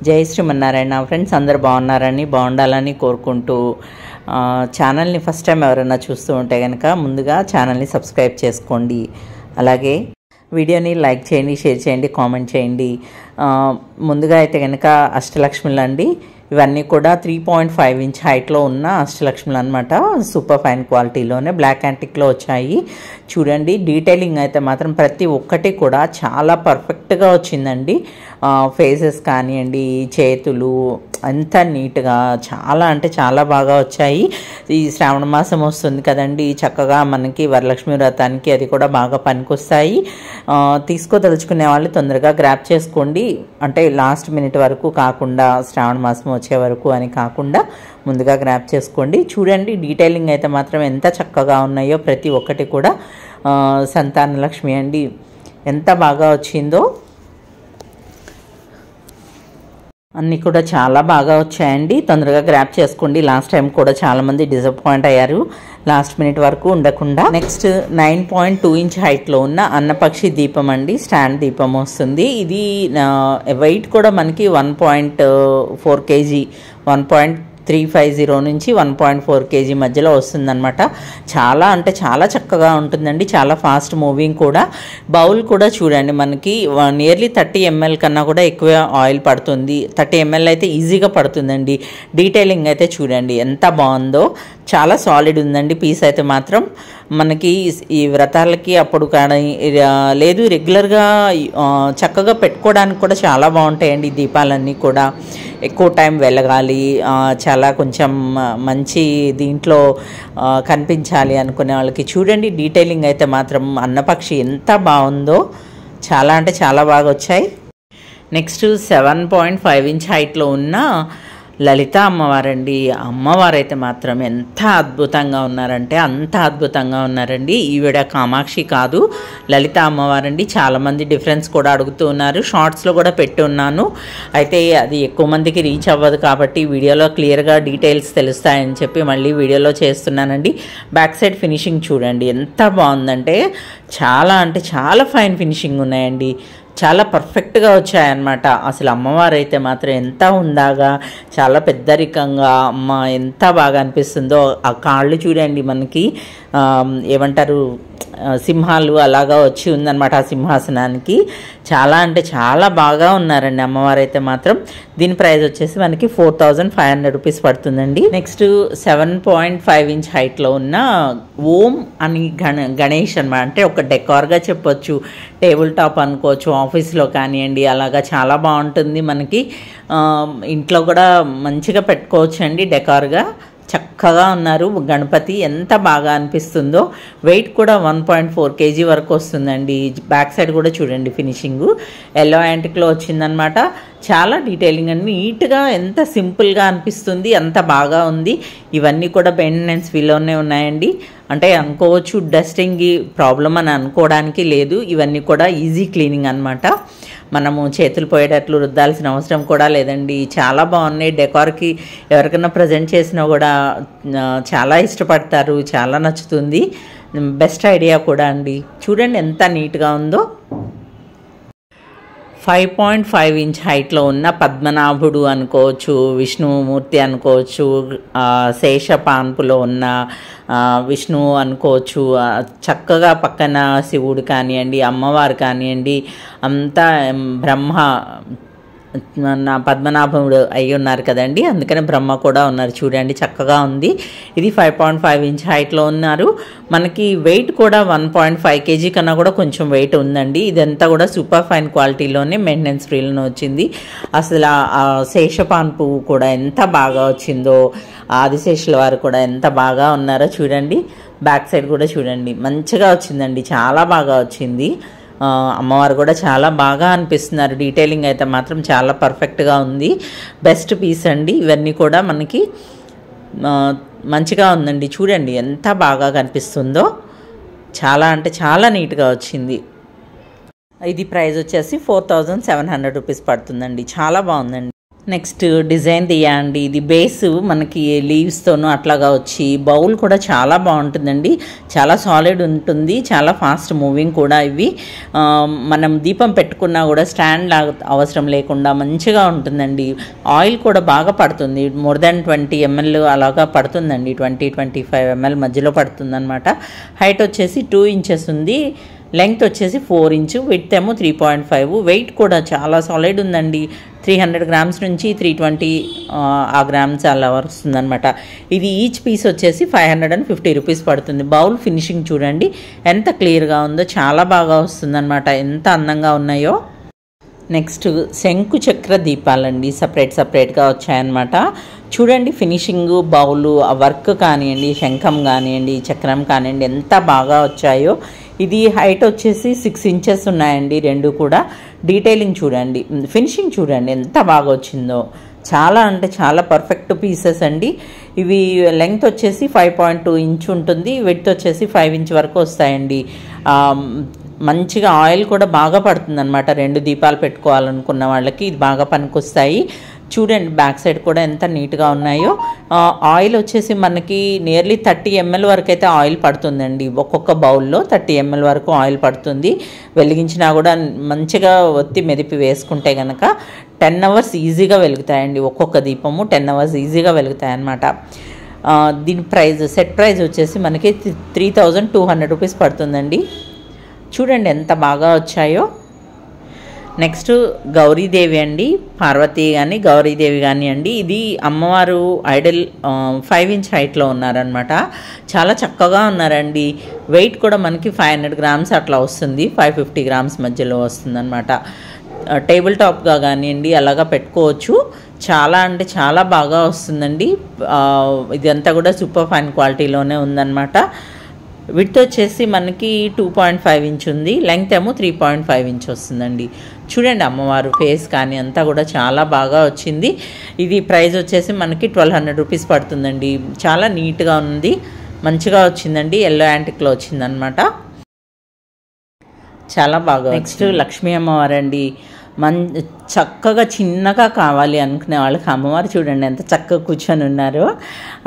జై శ్రీమన్నారాయణ ఫ్రెండ్స్, అందరు బాగున్నారని బాగుండాలని కోరుకుంటూ ఛానల్ని ఫస్ట్ టైం ఎవరైనా చూస్తూ ఉంటే కనుక ముందుగా ఛానల్ని సబ్స్క్రైబ్ చేసుకోండి. అలాగే వీడియోని లైక్ చేయండి, షేర్ చేయండి, కామెంట్ చేయండి. ముందుగా అయితే కనుక అష్టలక్ష్ములు అండి. ఇవన్నీ కూడా 3.5 ఇంచ్ హైట్లో ఉన్న అష్టలక్ష్ములు అనమాట. సూపర్ ఫైన్ క్వాలిటీలోనే బ్లాక్ యాంటిక్లో వచ్చాయి. చూడండి, డీటెయిలింగ్ అయితే మాత్రం ప్రతి ఒక్కటి కూడా చాలా పర్ఫెక్ట్గా వచ్చిందండి. ఫేసెస్ కానివ్వండి, చేతులు అంతా నీట్గా చాలా అంటే చాలా బాగా వచ్చాయి. ఈ శ్రావణ మాసం వస్తుంది కదండి, చక్కగా మనకి వరలక్ష్మి వ్రతానికి అది కూడా బాగా పనికొస్తాయి. తీసుకోదలుచుకునే వాళ్ళు తొందరగా గ్రాప్ చేసుకోండి. అంటే లాస్ట్ మినిట్ వరకు కాకుండా, శ్రావణ మాసం వచ్చే వరకు అని కాకుండా ముందుగా గ్రాప్ చేసుకోండి. చూడండి, డీటెయిలింగ్ అయితే మాత్రం ఎంత చక్కగా ఉన్నాయో ప్రతి ఒక్కటి కూడా. సంతాన లక్ష్మి అండి, ఎంత బాగా వచ్చిందో. అన్నీ కూడా చాలా బాగా వచ్చాయండి. తొందరగా గ్రాప్ చేసుకోండి. లాస్ట్ టైం కూడా చాలామంది డిసప్పాయింట్ అయ్యారు లాస్ట్ మినిట్ వరకు ఉండకుండా. నెక్స్ట్ 9.2 ఇంచ్ హైట్లో ఉన్న అన్నపక్షి దీపం అండి. స్టాండ్ దీపం వస్తుంది. ఇది వెయిట్ కూడా మనకి 1.4 kg, 1.350 నుంచి 1.4 kg మధ్యలో వస్తుందన్నమాట. చాలా అంటే చాలా చక్కగా ఉంటుందండి. చాలా ఫాస్ట్ మూవింగ్ కూడా. బౌల్ కూడా చూడండి, మనకి నియర్లీ 30 ml కన్నా కూడా ఎక్కువ ఆయిల్ పడుతుంది. 30 ml అయితే ఈజీగా పడుతుందండి. డీటెయిలింగ్ అయితే చూడండి ఎంత బాగుందో. చాలా సాలిడ్ ఉందండి పీస్ అయితే మాత్రం. మనకి ఈ వ్రతాలకి అప్పుడు కానీ లేదు, రెగ్యులర్గా చక్కగా పెట్టుకోవడానికి కూడా చాలా బాగుంటాయండి ఈ దీపాలన్నీ కూడా. ఎక్కువ టైం వెలగాలి, చాలా కొంచెం మంచి దీంట్లో కనిపించాలి అనుకునే వాళ్ళకి చూడండి. డీటెయిలింగ్ అయితే మాత్రం అన్నపక్షి ఎంత బాగుందో. చాలా అంటే చాలా బాగా వచ్చాయి. నెక్స్ట్ 7.5 ఇంచ్ హైట్లో ఉన్న లలిత అమ్మవారండి. అమ్మవారైతే మాత్రం ఎంత అద్భుతంగా ఉన్నారంటే అంత అద్భుతంగా ఉన్నారండి. ఈవిడ కామాక్షి కాదు, లలిత అమ్మవారండి. చాలామంది డిఫరెన్స్ కూడా అడుగుతూ ఉన్నారు. షార్ట్స్లో కూడా పెట్టి ఉన్నాను. అయితే అది ఎక్కువ మందికి రీచ్ అవ్వదు కాబట్టి వీడియోలో క్లియర్గా డీటెయిల్స్ తెలుస్తాయని చెప్పి మళ్ళీ వీడియోలో చేస్తున్నానండి. బ్యాక్ సైడ్ ఫినిషింగ్ చూడండి ఎంత బాగుందంటే చాలా అంటే చాలా ఫైన్ ఫినిషింగ్ ఉన్నాయండి. చాలా పర్ఫెక్ట్గా వచ్చాయన్నమాట. అసలు అమ్మవారు అయితే మాత్రం ఎంత ఉందాగా, చాలా పెద్దరికంగా అమ్మ ఎంత బాగా అనిపిస్తుందో. ఆ కాళ్ళు చూడండి, మనకి ఏమంటారు సింహాలు అలాగా వచ్చి ఉందన్నమాట ఆ సింహాసనానికి. చాలా అంటే చాలా బాగా ఉన్నారండి అమ్మవారు అయితే మాత్రం. దీని ప్రైస్ వచ్చేసి మనకి 4500 రూపీస్ పడుతుందండి. నెక్స్ట్ 7.5 ఇంచ్ హైట్లో ఉన్న ఓం అని గణేష్ అనమాట. అంటే ఒక డెకార్గా చెప్పొచ్చు, టేబుల్ టాప్ అనుకోవచ్చు, ఆఫీస్లో కానివ్వండి. అలాగా చాలా బాగుంటుంది మనకి. ఇంట్లో కూడా మంచిగా పెట్టుకోవచ్చు అండి డెకార్గా. చక్కగా ఉన్నారు గణపతి, ఎంత బాగా అనిపిస్తుందో. వెయిట్ కూడా 1.4 kg వరకు వస్తుందండి. బ్యాక్ సైడ్ కూడా చూడండి ఫినిషింగు ఎల్లో యాంటిక్లో వచ్చిందనమాట. చాలా డీటెయిలింగ్ అండి, నీట్గా ఎంత సింపుల్గా అనిపిస్తుంది, అంత బాగా ఉంది. ఇవన్నీ కూడా మెయింటెనెన్స్ ఫీలోనే ఉన్నాయండి. అంటే అనుకోవచ్చు డస్టింగ్ ప్రాబ్లం అని అనుకోవడానికి లేదు. ఇవన్నీ కూడా ఈజీ క్లీనింగ్ అనమాట. మనము చేతులు పోయేటట్లు రుద్దాల్సిన అవసరం కూడా లేదండి. చాలా బాగున్నాయి. డెకార్కి ఎవరికైనా ప్రజెంట్ చేసినా కూడా చాలా ఇష్టపడతారు, చాలా నచ్చుతుంది. బెస్ట్ ఐడియా కూడా అండి. చూడండి ఎంత నీట్గా ఉందో. 5.5 ఇంచ్ హైట్లో ఉన్న పద్మనాభుడు అనుకోవచ్చు, విష్ణుమూర్తి అనుకోవచ్చు, శేషపాన్పులో ఉన్న విష్ణువు అనుకోవచ్చు. చక్కగా పక్కన శివుడు కానివ్వండి, అమ్మవారు కానివ్వండి, అంతా బ్రహ్మ నా పద్మనాభుడు అయి ఉన్నారు కదండి, అందుకని బ్రహ్మ కూడా ఉన్నారు. చూడండి చక్కగా ఉంది. ఇది 5.5 ఇంచ్ హైట్లో ఉన్నారు. మనకి వెయిట్ కూడా 1.5 kg కన్నా కూడా కొంచెం వెయిట్ ఉందండి. ఇదంతా కూడా సూపర్ ఫైన్ క్వాలిటీలోనే మెయింటెనెన్స్ ఫ్రీలోనే వచ్చింది. అసలు ఆ శేషపాన్పు కూడా ఎంత బాగా వచ్చిందో, ఆదిశేషుల వారు కూడా ఎంత బాగా ఉన్నారో చూడండి. బ్యాక్ సైడ్ కూడా చూడండి మంచిగా వచ్చిందండి, చాలా బాగా వచ్చింది. అమ్మవారు కూడా చాలా బాగా అనిపిస్తున్నారు. డీటెయిలింగ్ అయితే మాత్రం చాలా పర్ఫెక్ట్గా ఉంది. బెస్ట్ పీస్ అండి. ఇవన్నీ కూడా మనకి మంచిగా ఉందండి. చూడండి ఎంత బాగా కనిపిస్తుందో. చాలా అంటే చాలా నీట్గా వచ్చింది. ఇది ప్రైస్ వచ్చేసి 4700 రూపీస్ పడుతుందండి. చాలా బాగుందండి. నెక్స్ట్ డిజైన్ తీయండి. ఇది బేస్ మనకి లీవ్స్తోనూ అట్లాగా వచ్చి బౌల్ కూడా చాలా బాగుంటుందండి. చాలా సాలిడ్ ఉంటుంది, చాలా ఫాస్ట్ మూవింగ్ కూడా. ఇవి మనం దీపం పెట్టుకున్నా కూడా స్టాండ్ లాగా అవసరం లేకుండా మంచిగా ఉంటుందండి. ఆయిల్ కూడా బాగా పడుతుంది. మోర్ దాన్ 20 ml అలాగా పడుతుందండి. 20-25 ml మధ్యలో పడుతుంది అనమాట. హైట్ వచ్చేసి 2 inches ఉంది. లెంగ్త్ వచ్చేసి 4 inch, విడ్త్ ఏమో 3.5. వెయిట్ కూడా చాలా సాలిడ్ ఉందండి. 300 grams నుంచి 320 grams అలా వస్తుందన్నమాట. ఇది ఈచ్ పీస్ వచ్చేసి 550 rupees పడుతుంది. బౌల్ ఫినిషింగ్ చూడండి ఎంత క్లియర్గా ఉందో, చాలా బాగా వస్తుందన్నమాట. ఎంత అందంగా ఉన్నాయో. నెక్స్ట్ శంకు చక్ర దీపాలండి, సపరేట్గా వచ్చాయన్నమాట. చూడండి ఫినిషింగ్, బౌలు, ఆ వర్క్ కానివ్వండి, శంఖం కానివ్వండి, చక్రం కానివ్వండి ఎంత బాగా వచ్చాయో. ఇది హైట్ వచ్చేసి 6 inches ఉన్నాయండి రెండు కూడా. డీటెయిలింగ్ చూడండి, ఫినిషింగ్ చూడండి ఎంత బాగా వచ్చిందో. చాలా అంటే చాలా పర్ఫెక్ట్ పీసెస్ అండి. ఇవి లెంగ్త్ వచ్చేసి 5.2 inch ఉంటుంది, విడ్త్ వచ్చేసి 5 inch వరకు వస్తాయండి. మంచిగా ఆయిల్ కూడా బాగా పడుతుంది అనమాట. 2 దీపాలు పెట్టుకోవాలనుకున్న వాళ్ళకి ఇది బాగా పనికొస్తాయి. చూడండి బ్యాక్ సైడ్ కూడా ఎంత నీట్గా ఉన్నాయో. ఆయిల్ వచ్చేసి మనకి నియర్లీ 30 ml వరకు అయితే ఆయిల్ పడుతుందండి. ఒక్కొక్క బౌల్లో 30 ml వరకు ఆయిల్ పడుతుంది. వెలిగించినా కూడా మంచిగా ఒత్తి మెదిపి వేసుకుంటే కనుక 10 hours ఈజీగా వెలుగుతాయండి. ఒక్కొక్క దీపము 10 hours ఈజీగా వెలుగుతాయి అన్నమాట. దీని ప్రైస్, సెట్ ప్రైస్ వచ్చేసి మనకి 3200 rupees పడుతుందండి. చూడండి ఎంత బాగా వచ్చాయో. నెక్స్ట్ గౌరీదేవి అండి, పార్వతీ కానీ గౌరీదేవి కానీ అండి. ఇది అమ్మవారు ఐడల్ 5 inch హైట్లో ఉన్నారనమాట. చాలా చక్కగా ఉన్నారండి. వెయిట్ కూడా మనకి 500 grams అట్లా వస్తుంది, 550 grams మధ్యలో వస్తుందన్నమాట. టేబుల్ టాప్గా కానివ్వండి అలాగా పెట్టుకోవచ్చు. చాలా అంటే చాలా బాగా వస్తుందండి. ఇదంతా కూడా సూపర్ ఫైన్ క్వాలిటీలోనే ఉందన్నమాట. విడ్త్ వచ్చేసి మనకి 2.5 inch ఉంది, లెంగ్త్ ఏమో 3.5 inch వస్తుందండి. చూడండి అమ్మవారు ఫేస్ కానీ అంతా కూడా చాలా బాగా వచ్చింది. ఇది ప్రైస్ వచ్చేసి మనకి 1200 rupees పడుతుందండి. చాలా నీట్గా ఉంది, మంచిగా వచ్చిందండి. ఎల్లో యాంటిక్లో వచ్చిందనమాట. చాలా బాగా. నెక్స్ట్ లక్ష్మీ అమ్మవారు అండి. చక్కగా చిన్నగా కావాలి అనుకునే వాళ్ళకి అమ్మవారు చూడండి ఎంత చక్కగా కూర్చొని ఉన్నారో.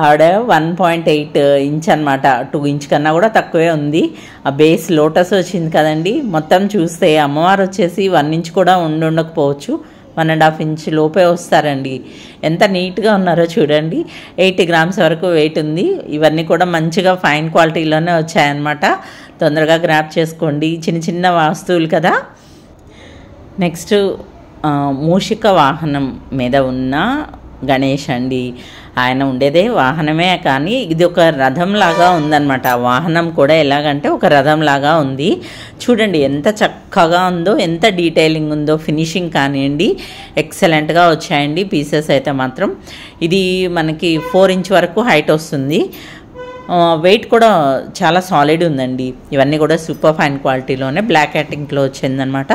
ఆవిడ 1.8 inch అనమాట. 2 inch కన్నా కూడా తక్కువే ఉంది. ఆ బేస్ లోటస్ వచ్చింది కదండి. మొత్తం చూస్తే అమ్మవారు వచ్చేసి 1 inch కూడా ఉండకపోవచ్చు, 1.5 inch లోపే వస్తారండి. ఎంత నీట్గా ఉన్నారో చూడండి. 80 grams వరకు వెయిట్ ఉంది. ఇవన్నీ కూడా మంచిగా ఫైన్ క్వాలిటీలోనే వచ్చాయన్నమాట. తొందరగా గ్రాప్ చేసుకోండి, చిన్న చిన్న వస్తువులు కదా. నెక్స్ట్ మూషిక వాహనం మీద ఉన్న గణేష్ అండి. ఆయన ఉండేదే వాహనమే కానీ ఇది ఒక రథం లాగా ఉందన్నమాట. వాహనం కూడా ఎలాగంటే ఒక రథం లాగా ఉంది. చూడండి ఎంత చక్కగా ఉందో, ఎంత డీటెయిలింగ్ ఉందో. ఫినిషింగ్ కానివ్వండి ఎక్సలెంట్గా వచ్చాయండి పీసెస్ అయితే మాత్రం. ఇది మనకి 4 inch వరకు హైట్ వస్తుంది. వెయిట్ కూడా చాలా సాలిడ్ ఉందండి. ఇవన్నీ కూడా సూపర్ ఫైన్ క్వాలిటీలోనే బ్లాక్ యాటింగ్లో వచ్చిందనమాట.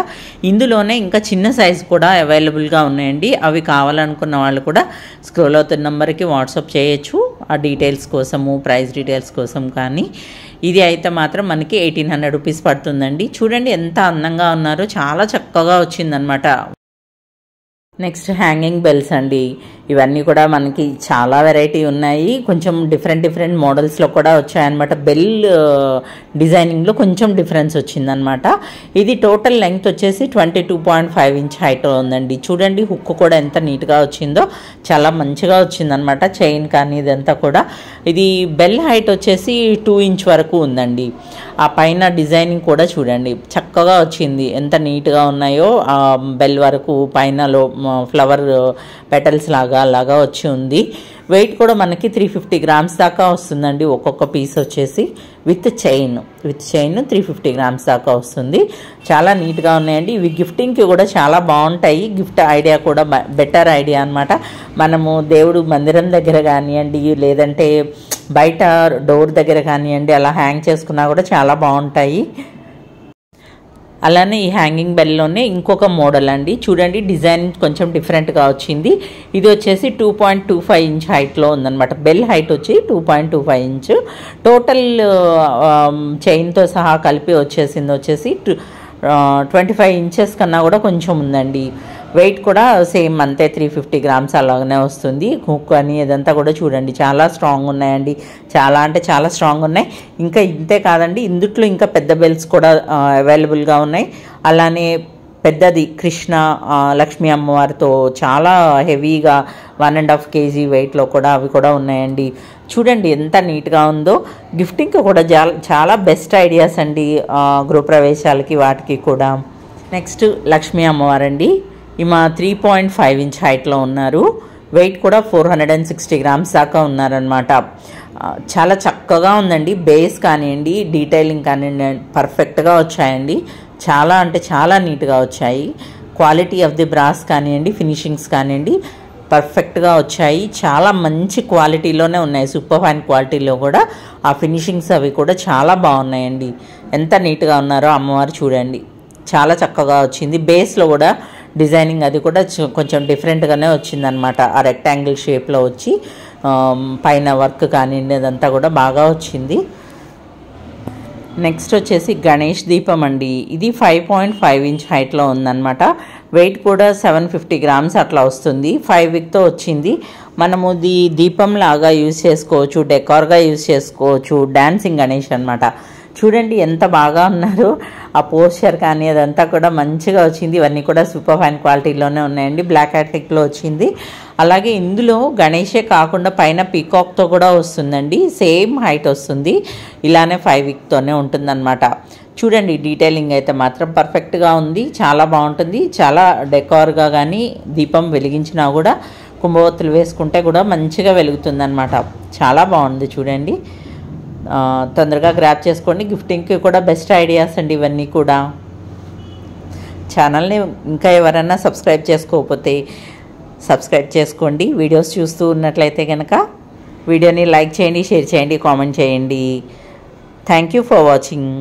ఇందులోనే ఇంకా చిన్న సైజు కూడా అవైలబుల్గా ఉన్నాయండి. అవి కావాలనుకున్న వాళ్ళు కూడా స్క్రోల్ అవుతున్న నెంబర్కి వాట్సాప్ చేయొచ్చు ఆ డీటెయిల్స్ కోసము, ప్రైస్ డీటెయిల్స్ కోసం. కానీ ఇది అయితే మాత్రం మనకి 1800 rupees పడుతుందండి. చూడండి ఎంత అందంగా ఉన్నారో, చాలా చక్కగా వచ్చిందనమాట. నెక్స్ట్ హ్యాంగింగ్ బెల్స్ అండి. ఇవన్నీ కూడా మనకి చాలా వెరైటీ ఉన్నాయి. కొంచెం డిఫరెంట్ మోడల్స్లో కూడా వచ్చాయన్నమాట. బెల్ డిజైనింగ్లో కొంచెం డిఫరెన్స్ వచ్చిందనమాట. ఇది టోటల్ లెంగ్త్ వచ్చేసి 22.5 inch హైట్ ఉందండి. చూడండి హుక్ కూడా ఎంత నీట్గా వచ్చిందో, చాలా మంచిగా వచ్చిందనమాట. చైన్ కానీ ఇదంతా కూడా. ఇది బెల్ హైట్ వచ్చేసి 2 inch వరకు ఉందండి. ఆ పైన డిజైనింగ్ కూడా చూడండి చక్కగా వచ్చింది, ఎంత నీట్గా ఉన్నాయో. ఆ బెల్ వరకు పైనలో ఫ్లవర్ పెటల్స్ లాగా అలాగా వచ్చి ఉంది. వెయిట్ కూడా మనకి 350 grams దాకా వస్తుందండి ఒక్కొక్క పీస్ వచ్చేసి. విత్ చైన్ 350 grams దాకా వస్తుంది. చాలా నీట్గా ఉన్నాయండి. ఇవి గిఫ్టింగ్కి కూడా చాలా బాగుంటాయి. గిఫ్ట్ ఐడియా కూడా బెటర్ ఐడియా అనమాట. మనము దేవుడు మందిరం దగ్గర కానివ్వండి, లేదంటే బయట డోర్ దగ్గర కానివ్వండి, అలా హ్యాంగ్ చేసుకున్నా కూడా చాలా బాగుంటాయి. అలానే ఈ హ్యాంగింగ్ బెల్లోనే ఇంకొక మోడల్ అండి. చూడండి డిజైన్ కొంచెం డిఫరెంట్గా వచ్చింది. ఇది వచ్చేసి 2.25 inch హైట్లో ఉందన్నమాట. బెల్ హైట్ వచ్చి 2.25 inch. టోటల్ చైన్తో సహా కలిపి వచ్చేసి 25 inches కన్నా కూడా కొంచెం ఉందండి. వెయిట్ కూడా సేమ్ అంతే 350 గ్రామ్స్ అలాగనే వస్తుంది. హుక్ అని ఇదంతా కూడా చూడండి చాలా స్ట్రాంగ్ ఉన్నాయండి, చాలా అంటే చాలా స్ట్రాంగ్ ఉన్నాయి. ఇంకా ఇంతే కాదండి, ఇందుట్లో ఇంకా పెద్ద బెల్ట్స్ కూడా అవైలబుల్గా ఉన్నాయి. అలానే పెద్దది కృష్ణ లక్ష్మీ అమ్మవారితో చాలా హెవీగా 1.5 kg వెయిట్లో కూడా అవి కూడా ఉన్నాయండి. చూడండి ఎంత నీట్గా ఉందో. గిఫ్టింగ్కి కూడా చాలా బెస్ట్ ఐడియాస్ అండి గృహప్రవేశాలకి వాటికి కూడా. నెక్స్ట్ లక్ష్మీ అమ్మవారండి. ఈమె 3.5 ఇంచ్ హైట్లో ఉన్నారు. వెయిట్ కూడా 460 గ్రామ్స్ దాకా ఉన్నారనమాట. చాలా చక్కగా ఉందండి. బేస్ కానివ్వండి, డీటెయిలింగ్ కానివ్వండి పర్ఫెక్ట్గా వచ్చాయండి. చాలా అంటే చాలా నీట్గా వచ్చాయి. క్వాలిటీ ఆఫ్ ది బ్రాస్ కానివ్వండి, ఫినిషింగ్స్ కానివ్వండి పర్ఫెక్ట్గా వచ్చాయి. చాలా మంచి క్వాలిటీలోనే ఉన్నాయి, సూపర్ ఫైన్ క్వాలిటీలో కూడా. ఆ ఫినిషింగ్స్ అవి కూడా చాలా బాగున్నాయండి. ఎంత నీట్గా ఉన్నారో అమ్మవారు చూడండి, చాలా చక్కగా వచ్చింది. బేస్లో కూడా డిజైనింగ్ అది కూడా కొంచెం డిఫరెంట్గానే వచ్చిందనమాట. ఆ రెక్టాంగిల్ షేప్లో వచ్చి పైన వర్క్ కానివ్వండి అదంతా కూడా బాగా వచ్చింది. నెక్స్ట్ వచ్చేసి గణేష్ దీపం అండి. ఇది 5.5 ఇంచ్ హైట్లో ఉందన్నమాట. వెయిట్ కూడా 750 గ్రామ్స్ అట్లా వస్తుంది. 5 wickతో వచ్చింది. మనము దీపం లాగా యూజ్ చేసుకోవచ్చు, డెకార్గా యూజ్ చేసుకోవచ్చు. డాన్సింగ్ గణేష్ అనమాట. చూడండి ఎంత బాగా ఉన్నారు. ఆ పోస్చర్ కానీ అదంతా కూడా మంచిగా వచ్చింది. ఇవన్నీ కూడా సూపర్ ఫైన్ క్వాలిటీలోనే ఉన్నాయండి. బ్లాక్ యాక్టిక్లో వచ్చింది. అలాగే ఇందులో గణేషే కాకుండా పైన పీకాక్తో కూడా వస్తుందండి. సేమ్ హైట్ వస్తుంది. ఇలానే 5 wickతోనే ఉంటుందన్నమాట. చూడండి డీటెయిలింగ్ అయితే మాత్రం పర్ఫెక్ట్గా ఉంది, చాలా బాగుంటుంది. చాలా డెకార్గా కానీ దీపం వెలిగించినా కూడా కుంభవత్తులు వేసుకుంటే కూడా మంచిగా వెలుగుతుంది అనమాట. చాలా బాగుంది చూడండి. తొందరగా గ్రాప్ చేసుకోండి. గిఫ్టింగ్కి కూడా బెస్ట్ ఐడియాస్ అండి ఇవన్నీ కూడా. ఛానల్ని ఇంకా ఎవరైనా సబ్స్క్రైబ్ చేసుకోకపోతే సబ్స్క్రైబ్ చేసుకోండి. వీడియోస్ చూస్తూ ఉన్నట్లయితే కనుక వీడియోని లైక్ చేయండి, షేర్ చేయండి, కామెంట్ చేయండి. Thank you for watching.